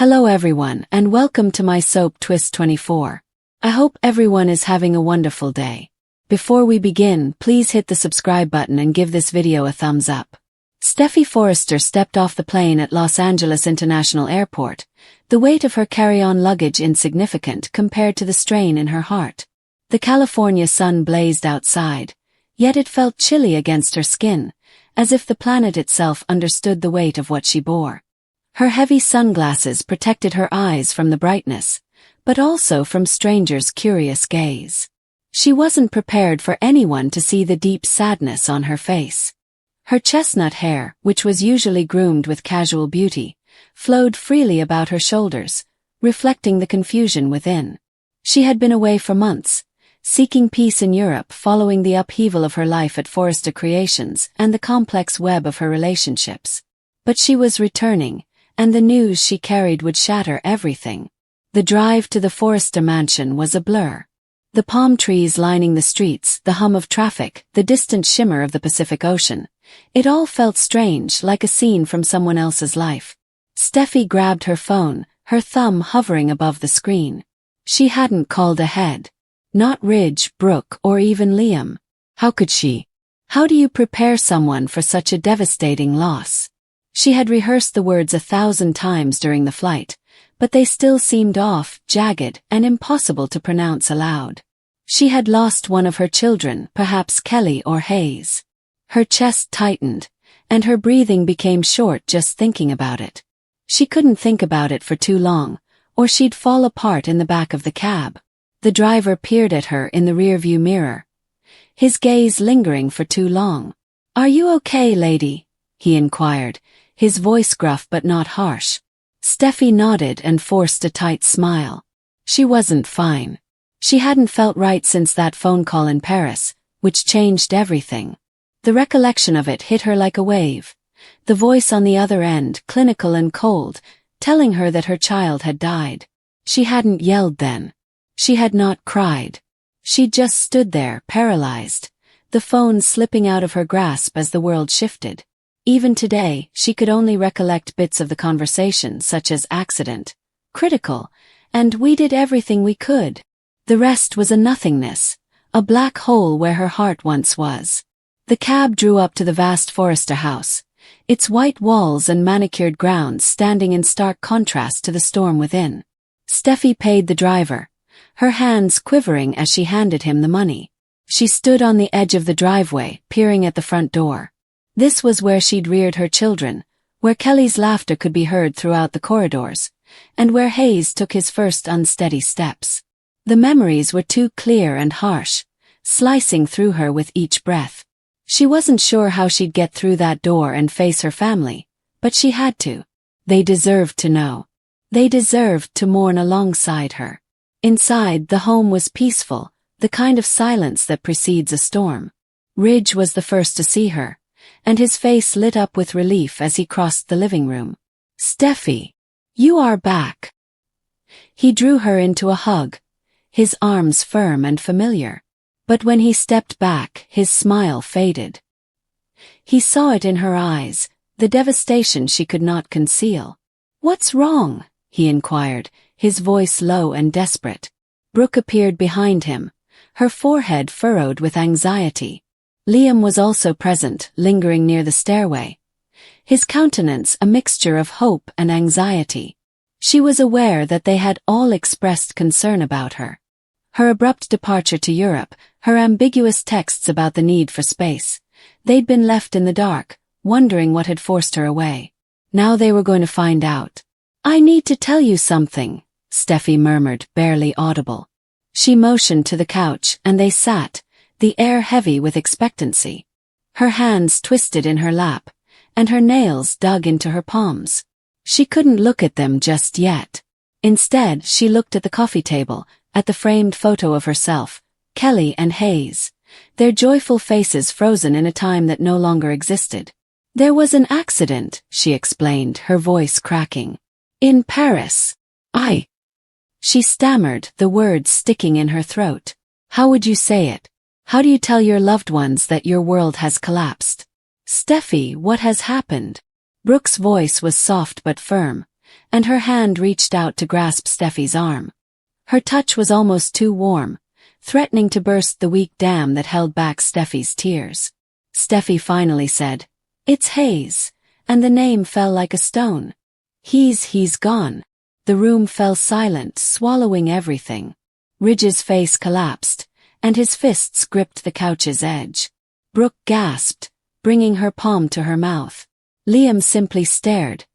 Hello everyone and welcome to my soap Twist 24. I hope everyone is having a wonderful day. Before we begin, please hit the subscribe button and give this video a thumbs up. Steffi Forrester stepped off the plane at Los Angeles International Airport, the weight of her carry-on luggage insignificant compared to the strain in her heart. The California sun blazed outside, yet it felt chilly against her skin, as if the planet itself understood the weight of what she bore. Her heavy sunglasses protected her eyes from the brightness, but also from strangers' curious gaze. She wasn't prepared for anyone to see the deep sadness on her face. Her chestnut hair, which was usually groomed with casual beauty, flowed freely about her shoulders, reflecting the confusion within. She had been away for months, seeking peace in Europe following the upheaval of her life at Forrester Creations and the complex web of her relationships. But she was returning, and the news she carried would shatter everything. The drive to the Forrester mansion was a blur. The palm trees lining the streets, the hum of traffic, the distant shimmer of the Pacific Ocean. It all felt strange, like a scene from someone else's life. Steffi grabbed her phone, her thumb hovering above the screen. She hadn't called ahead. Not Ridge, Brooke, or even Liam. How could she? How do you prepare someone for such a devastating loss? She had rehearsed the words 1,000 times during the flight, but they still seemed off, jagged, and impossible to pronounce aloud. She had lost one of her children, perhaps Kelly or Hayes. Her chest tightened, and her breathing became short just thinking about it. She couldn't think about it for too long, or she'd fall apart in the back of the cab. The driver peered at her in the rearview mirror, his gaze lingering for too long. "Are you okay, lady?" he inquired, his voice gruff but not harsh. Steffi nodded and forced a tight smile. She wasn't fine. She hadn't felt right since that phone call in Paris, which changed everything. The recollection of it hit her like a wave. The voice on the other end, clinical and cold, telling her that her child had died. She hadn't yelled then. She had not cried. She just stood there, paralyzed, the phone slipping out of her grasp as the world shifted. Even today, she could only recollect bits of the conversation such as accident, critical, and we did everything we could. The rest was a nothingness, a black hole where her heart once was. The cab drew up to the vast Forrester house, its white walls and manicured grounds standing in stark contrast to the storm within. Steffi paid the driver, her hands quivering as she handed him the money. She stood on the edge of the driveway, peering at the front door. This was where she'd reared her children, where Kelly's laughter could be heard throughout the corridors, and where Hayes took his first unsteady steps. The memories were too clear and harsh, slicing through her with each breath. She wasn't sure how she'd get through that door and face her family, but she had to. They deserved to know. They deserved to mourn alongside her. Inside, the home was peaceful, the kind of silence that precedes a storm. Ridge was the first to see her, and his face lit up with relief as he crossed the living room. "Steffi, you are back." He drew her into a hug, his arms firm and familiar. But when he stepped back, his smile faded. He saw it in her eyes, the devastation she could not conceal. "What's wrong?" he inquired, his voice low and desperate. Brooke appeared behind him, her forehead furrowed with anxiety. Liam was also present, lingering near the stairway, his countenance a mixture of hope and anxiety. She was aware that they had all expressed concern about her. Her abrupt departure to Europe, her ambiguous texts about the need for space. They'd been left in the dark, wondering what had forced her away. Now they were going to find out. "I need to tell you something," Steffi murmured, barely audible. She motioned to the couch, and they sat, the air heavy with expectancy. Her hands twisted in her lap, and her nails dug into her palms. She couldn't look at them just yet. Instead, she looked at the coffee table, at the framed photo of herself, Kelly and Hayes, their joyful faces frozen in a time that no longer existed. "There was an accident," she explained, her voice cracking. "In Paris. She stammered, the words sticking in her throat. "How would you say it? How do you tell your loved ones that your world has collapsed?" "Steffi, what has happened?" Brooke's voice was soft but firm, and her hand reached out to grasp Steffi's arm. Her touch was almost too warm, threatening to burst the weak dam that held back Steffi's tears. Steffi finally said, "It's Hayes," and the name fell like a stone. He's gone." The room fell silent, swallowing everything. Ridge's face collapsed, and his fists gripped the couch's edge. Brooke gasped, bringing her palm to her mouth. Liam simply stared,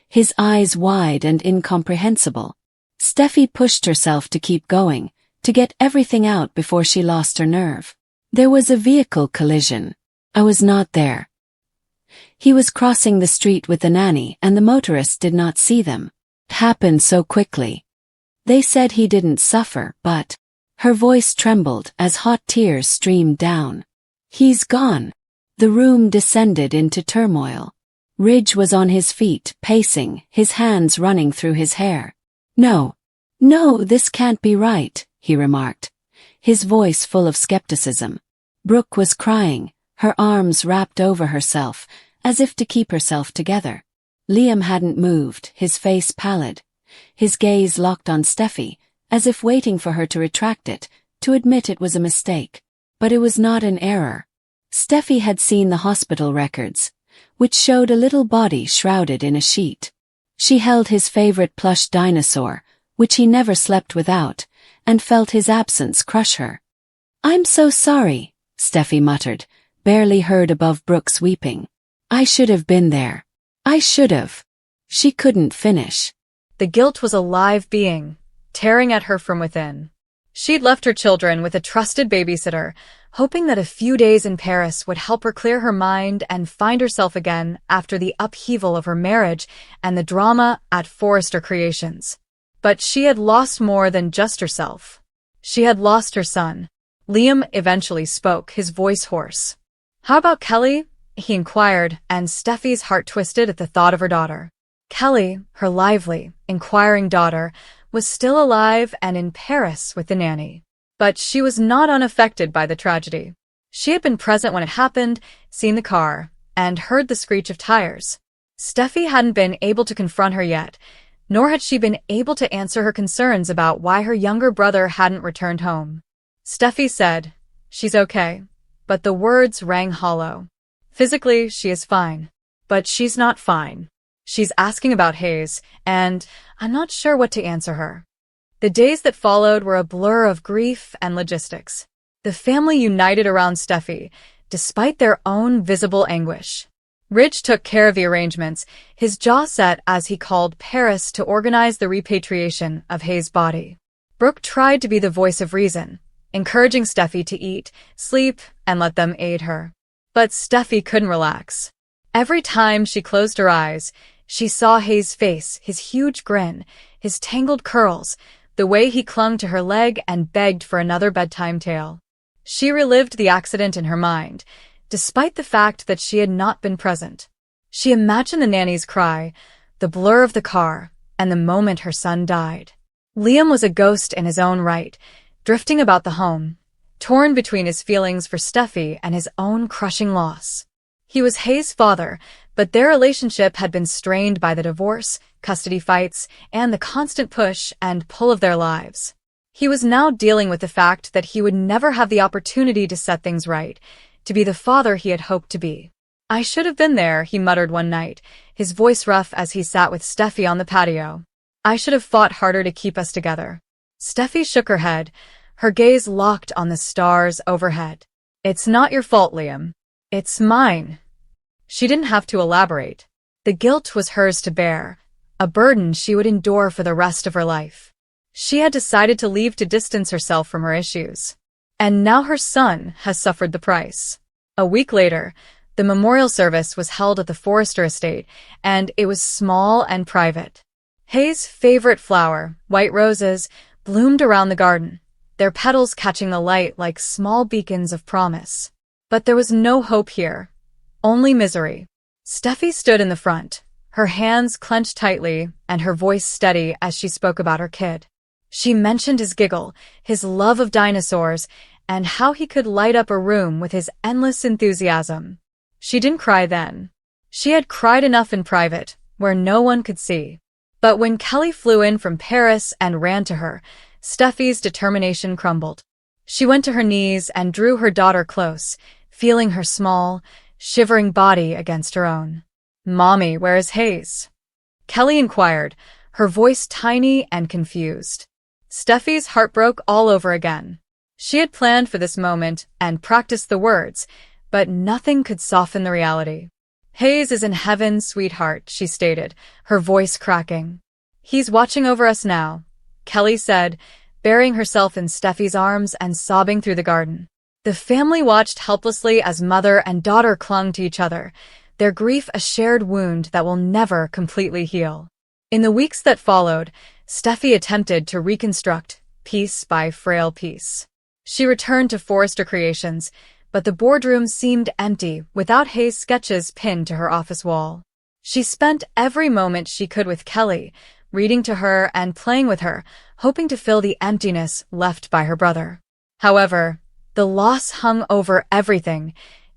his eyes wide and incomprehensible. Steffi pushed herself to keep going, to get everything out before she lost her nerve. There was a vehicle collision. I was not there. He was crossing the street with the nanny and the motorist did not see them. It happened so quickly. They said he didn't suffer, but... Her voice trembled as hot tears streamed down. "He's gone." The room descended into turmoil. Ridge was on his feet, pacing, his hands running through his hair. No, this can't be right," he remarked, his voice full of skepticism. Brooke was crying, her arms wrapped over herself, as if to keep herself together. Liam hadn't moved, his face pallid, his gaze locked on Steffi, as if waiting for her to retract it, to admit it was a mistake. But it was not an error. Steffi had seen the hospital records, which showed a little body shrouded in a sheet. She held his favorite plush dinosaur, which he never slept without, and felt his absence crush her. "I'm so sorry," Steffi muttered, barely heard above Brooke's weeping. "I should have been there. I should have." She couldn't finish. The guilt was a live being, tearing at her from within. She'd left her children with a trusted babysitter, hoping that a few days in Paris would help her clear her mind and find herself again after the upheaval of her marriage and the drama at Forrester Creations. But she had lost more than just herself. She had lost her son. Liam eventually spoke, his voice hoarse. "How about Kelly?" he inquired, and Steffi's heart twisted at the thought of her daughter. Kelly, her lively, inquiring daughter, was still alive and in Paris with the nanny. But she was not unaffected by the tragedy. She had been present when it happened, seen the car, and heard the screech of tires. Steffi hadn't been able to confront her yet, nor had she been able to answer her concerns about why her younger brother hadn't returned home. Steffi said, "She's okay," but the words rang hollow. Physically, she is fine. But she's not fine. She's asking about Hayes, and I'm not sure what to answer her. The days that followed were a blur of grief and logistics. The family united around Steffi, despite their own visible anguish. Ridge took care of the arrangements, his jaw set as he called Paris to organize the repatriation of Hayes' body. Brooke tried to be the voice of reason, encouraging Steffi to eat, sleep, and let them aid her. But Steffi couldn't relax. Every time she closed her eyes, she saw Hayes' face, his huge grin, his tangled curls, the way he clung to her leg and begged for another bedtime tale. She relived the accident in her mind, despite the fact that she had not been present. She imagined the nanny's cry, the blur of the car, and the moment her son died. Liam was a ghost in his own right, drifting about the home, torn between his feelings for Steffi and his own crushing loss. He was Hayes' father, but their relationship had been strained by the divorce, custody fights, and the constant push and pull of their lives. He was now dealing with the fact that he would never have the opportunity to set things right, to be the father he had hoped to be. "I should have been there," he muttered one night, his voice rough as he sat with Steffi on the patio. "I should have fought harder to keep us together." Steffi shook her head, her gaze locked on the stars overhead. "It's not your fault, Liam. It's mine." She didn't have to elaborate. The guilt was hers to bear, a burden she would endure for the rest of her life. She had decided to leave to distance herself from her issues. And now her son has suffered the price. A week later, the memorial service was held at the Forrester estate, and it was small and private. Hayes' favorite flower, white roses, bloomed around the garden, their petals catching the light like small beacons of promise. But there was no hope here, only misery. Steffi stood in the front, her hands clenched tightly and her voice steady as she spoke about her kid. She mentioned his giggle, his love of dinosaurs, and how he could light up a room with his endless enthusiasm. She didn't cry then. She had cried enough in private, where no one could see. But when Kelly flew in from Paris and ran to her, Steffi's determination crumbled. She went to her knees and drew her daughter close, feeling her small, shivering body against her own. "Mommy, where is Hayes?" Kelly inquired, her voice tiny and confused. Steffi's heart broke all over again. She had planned for this moment and practiced the words, but nothing could soften the reality. "Hayes is in heaven, sweetheart," she stated, her voice cracking. "He's watching over us now," Kelly said, burying herself in Steffi's arms and sobbing through the garden. The family watched helplessly as mother and daughter clung to each other, their grief a shared wound that will never completely heal. In the weeks that followed, Steffi attempted to reconstruct, piece by frail piece. She returned to Forrester Creations, but the boardroom seemed empty without Hayes' sketches pinned to her office wall. She spent every moment she could with Kelly, reading to her and playing with her, hoping to fill the emptiness left by her brother. However, the loss hung over everything,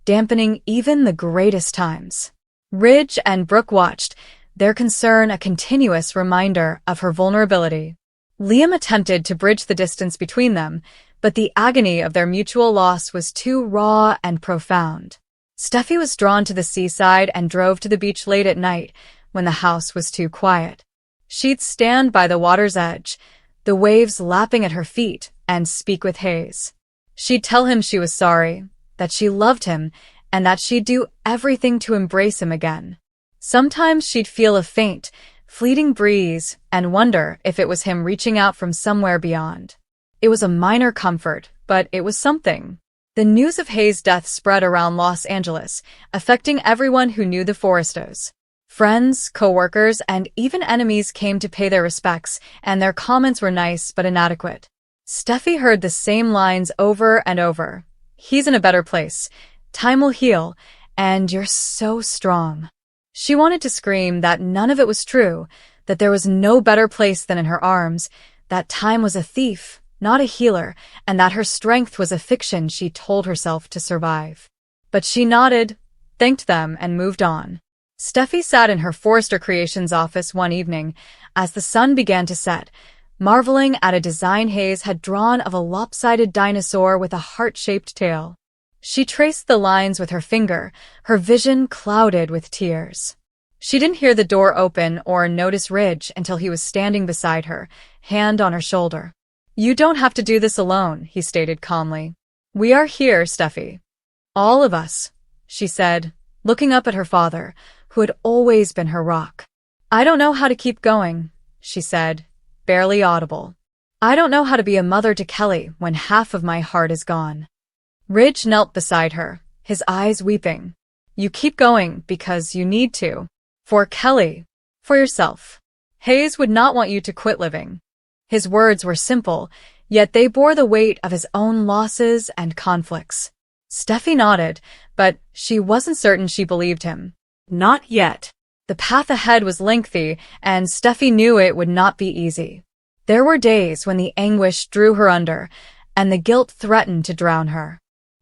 dampening even the greatest times. Ridge and Brooke watched, their concern a continuous reminder of her vulnerability. Liam attempted to bridge the distance between them, but the agony of their mutual loss was too raw and profound. Steffi was drawn to the seaside and drove to the beach late at night when the house was too quiet. She'd stand by the water's edge, the waves lapping at her feet, and speak with Hayes. She'd tell him she was sorry, that she loved him, and that she'd do everything to embrace him again. Sometimes she'd feel a faint, fleeting breeze and wonder if it was him reaching out from somewhere beyond. It was a minor comfort, but it was something. The news of Hayes' death spread around Los Angeles, affecting everyone who knew the Forresters. Friends, co-workers, and even enemies came to pay their respects, and their comments were nice but inadequate. Steffi heard the same lines over and over. "He's in a better place. Time will heal, and you're so strong." She wanted to scream that none of it was true, that there was no better place than in her arms, that time was a thief, not a healer, and that her strength was a fiction she told herself to survive. But she nodded, thanked them, and moved on. Steffi sat in her Forrester Creations office one evening as the sun began to set, marveling at a design Hayes had drawn of a lopsided dinosaur with a heart-shaped tail. She traced the lines with her finger, her vision clouded with tears. She didn't hear the door open or notice Ridge until he was standing beside her, hand on her shoulder. "You don't have to do this alone," he stated calmly. "We are here, Steffi. All of us," she said, looking up at her father, who had always been her rock. "I don't know how to keep going," she said, barely audible. "I don't know how to be a mother to Kelly when half of my heart is gone." Ridge knelt beside her, his eyes weeping. "You keep going because you need to. For Kelly. For yourself. Hayes would not want you to quit living." His words were simple, yet they bore the weight of his own losses and conflicts. Steffi nodded, but she wasn't certain she believed him. Not yet. The path ahead was lengthy, and Steffi knew it would not be easy. There were days when the anguish drew her under, and the guilt threatened to drown her.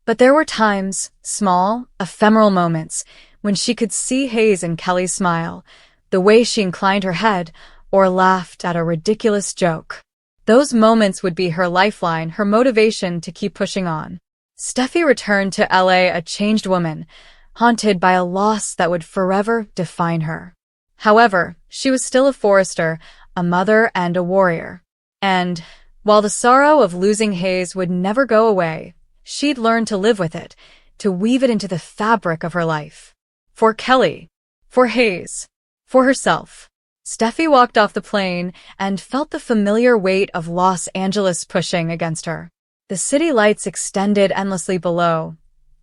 But there were times, small, ephemeral moments, when she could see Hayes and Kelly's smile, the way she inclined her head, or laughed at a ridiculous joke. Those moments would be her lifeline, her motivation to keep pushing on. Steffi returned to LA a changed woman, haunted by a loss that would forever define her. However, she was still a Forrester, a mother and a warrior. And, while the sorrow of losing Hayes would never go away, she'd learned to live with it, to weave it into the fabric of her life. For Kelly. For Hayes. For herself. Steffi walked off the plane and felt the familiar weight of Los Angeles pushing against her. The city lights extended endlessly below,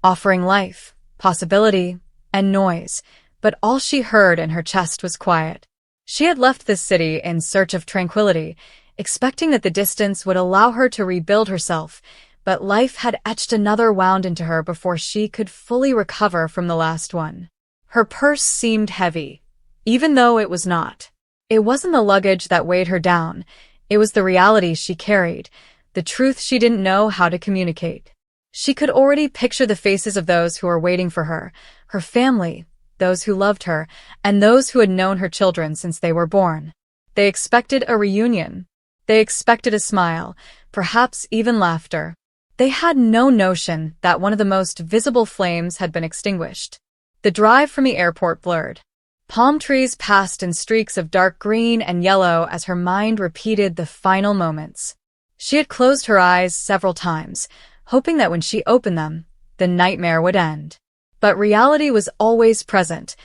offering life, possibility, and noise, but all she heard in her chest was quiet. She had left this city in search of tranquility, expecting that the distance would allow her to rebuild herself, but life had etched another wound into her before she could fully recover from the last one. Her purse seemed heavy, even though it was not. It wasn't the luggage that weighed her down, it was the reality she carried, the truth she didn't know how to communicate. She could already picture the faces of those who were waiting for her, her family, those who loved her, and those who had known her children since they were born. They expected a reunion. They expected a smile, perhaps even laughter. They had no notion that one of the most visible flames had been extinguished. The drive from the airport blurred. Palm trees passed in streaks of dark green and yellow as her mind repeated the final moments. She had closed her eyes several times, hoping that when she opened them, the nightmare would end. But reality was always present,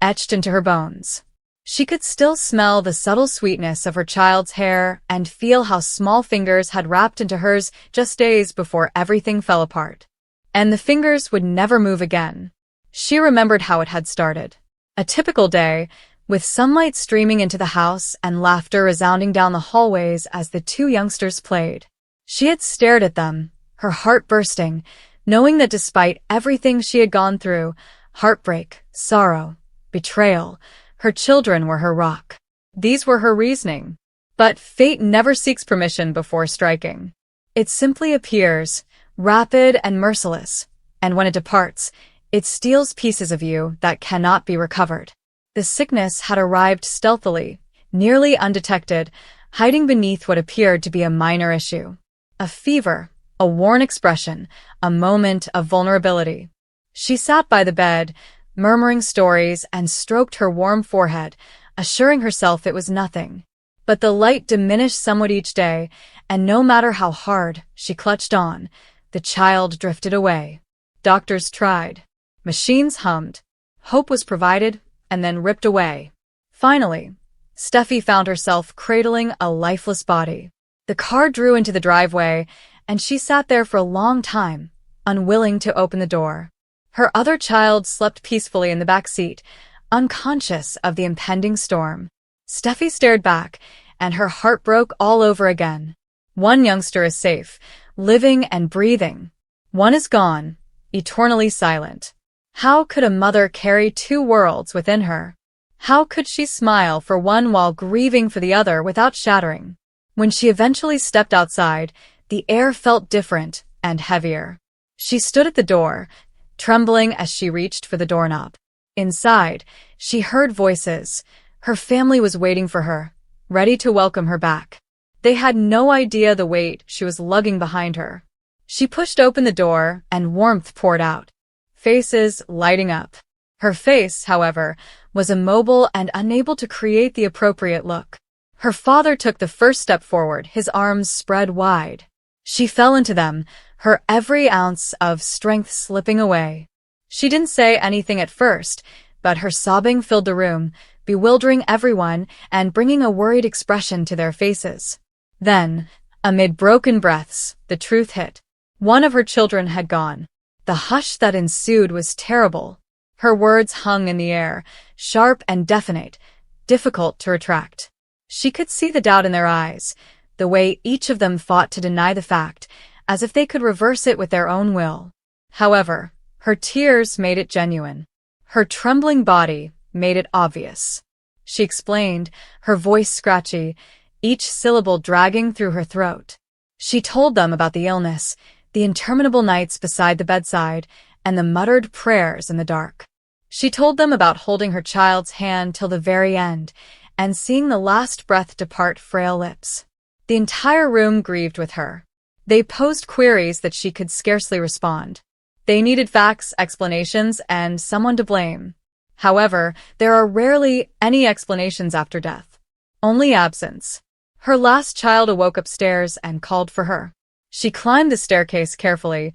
etched into her bones. She could still smell the subtle sweetness of her child's hair and feel how small fingers had wrapped into hers just days before everything fell apart. And the fingers would never move again. She remembered how it had started. A typical day, with sunlight streaming into the house and laughter resounding down the hallways as the two youngsters played. She had stared at them, her heart bursting, knowing that despite everything she had gone through, heartbreak, sorrow, betrayal, her children were her rock. These were her reasoning. But fate never seeks permission before striking. It simply appears, rapid and merciless, and when it departs, it steals pieces of you that cannot be recovered. The sickness had arrived stealthily, nearly undetected, hiding beneath what appeared to be a minor issue. A fever, a worn expression, a moment of vulnerability. She sat by the bed, murmuring stories, and stroked her warm forehead, assuring herself it was nothing. But the light diminished somewhat each day, and no matter how hard she clutched on, the child drifted away. Doctors tried. Machines hummed. Hope was provided, and then ripped away. Finally, Steffi found herself cradling a lifeless body. The car drew into the driveway, and she sat there for a long time, unwilling to open the door. Her other child slept peacefully in the back seat, unconscious of the impending storm. Steffi stared back, and her heart broke all over again. One youngster is safe, living and breathing. One is gone, eternally silent. How could a mother carry two worlds within her? How could she smile for one while grieving for the other without shattering? When she eventually stepped outside, the air felt different and heavier. She stood at the door, trembling as she reached for the doorknob. Inside, she heard voices. Her family was waiting for her, ready to welcome her back. They had no idea the weight she was lugging behind her. She pushed open the door, and warmth poured out. Faces lighting up. Her face, however, was immobile and unable to create the appropriate look. Her father took the first step forward, his arms spread wide. She fell into them, her every ounce of strength slipping away. She didn't say anything at first, but her sobbing filled the room, bewildering everyone and bringing a worried expression to their faces. Then, amid broken breaths, the truth hit. One of her children had gone. The hush that ensued was terrible. Her words hung in the air, sharp and definite, difficult to retract. She could see the doubt in their eyes, the way each of them fought to deny the fact, as if they could reverse it with their own will. However, her tears made it genuine. Her trembling body made it obvious. She explained, her voice scratchy, each syllable dragging through her throat. She told them about the illness, the interminable nights beside the bedside, and the muttered prayers in the dark. She told them about holding her child's hand till the very end, and seeing the last breath depart frail lips. The entire room grieved with her. They posed queries that she could scarcely respond. They needed facts, explanations, and someone to blame. However, there are rarely any explanations after death. Only absence. Her last child awoke upstairs and called for her. She climbed the staircase carefully,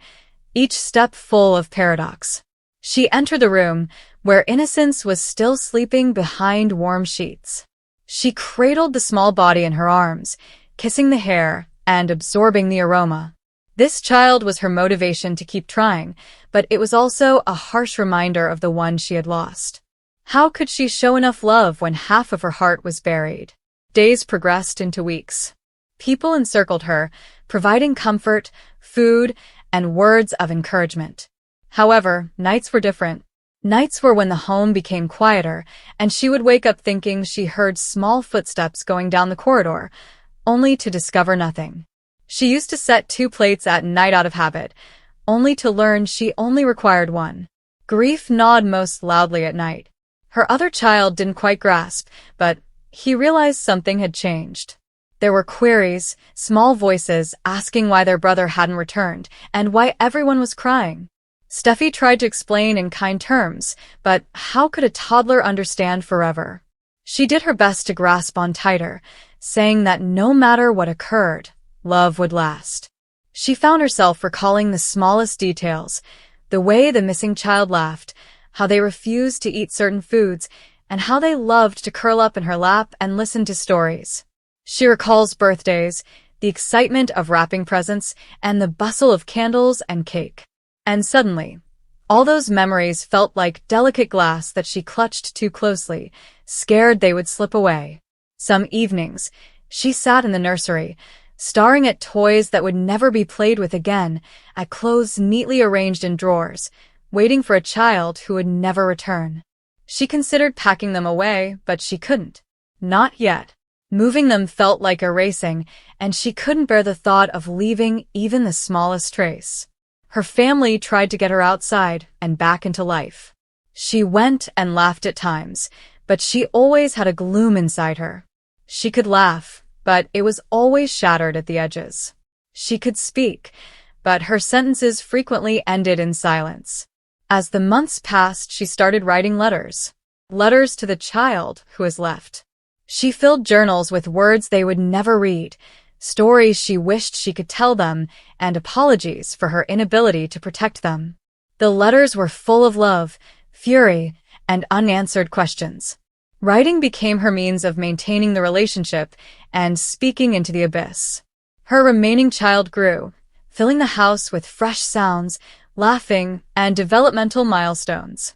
each step full of paradox. She entered the room, where innocence was still sleeping behind warm sheets. She cradled the small body in her arms, kissing the hair and absorbing the aroma. This child was her motivation to keep trying, but it was also a harsh reminder of the one she had lost. How could she show enough love when half of her heart was buried? Days progressed into weeks. People encircled her, providing comfort, food, and words of encouragement. However, nights were different. Nights were when the home became quieter, and she would wake up thinking she heard small footsteps going down the corridor, only to discover nothing. She used to set 2 plates at night out of habit, only to learn she only required 1. Grief gnawed most loudly at night. Her other child didn't quite grasp, but he realized something had changed. There were queries, small voices asking why their brother hadn't returned and why everyone was crying. Steffi tried to explain in kind terms, but how could a toddler understand forever? She did her best to grasp on tighter, saying that no matter what occurred, love would last. She found herself recalling the smallest details, the way the missing child laughed, how they refused to eat certain foods, and how they loved to curl up in her lap and listen to stories. She recalls birthdays, the excitement of wrapping presents, and the bustle of candles and cake. And suddenly, all those memories felt like delicate glass that she clutched too closely, scared they would slip away. Some evenings, she sat in the nursery, staring at toys that would never be played with again, at clothes neatly arranged in drawers, waiting for a child who would never return. She considered packing them away, but she couldn't. Not yet. Moving them felt like erasing, and she couldn't bear the thought of leaving even the smallest trace. Her family tried to get her outside and back into life. She went and laughed at times, but she always had a gloom inside her. She could laugh, but it was always shattered at the edges. She could speak, but her sentences frequently ended in silence. As the months passed, she started writing letters. Letters to the child who was left. She filled journals with words they would never read, stories she wished she could tell them, and apologies for her inability to protect them. The letters were full of love, fury, and unanswered questions. Writing became her means of maintaining the relationship and speaking into the abyss. Her remaining child grew, filling the house with fresh sounds, laughing, and developmental milestones.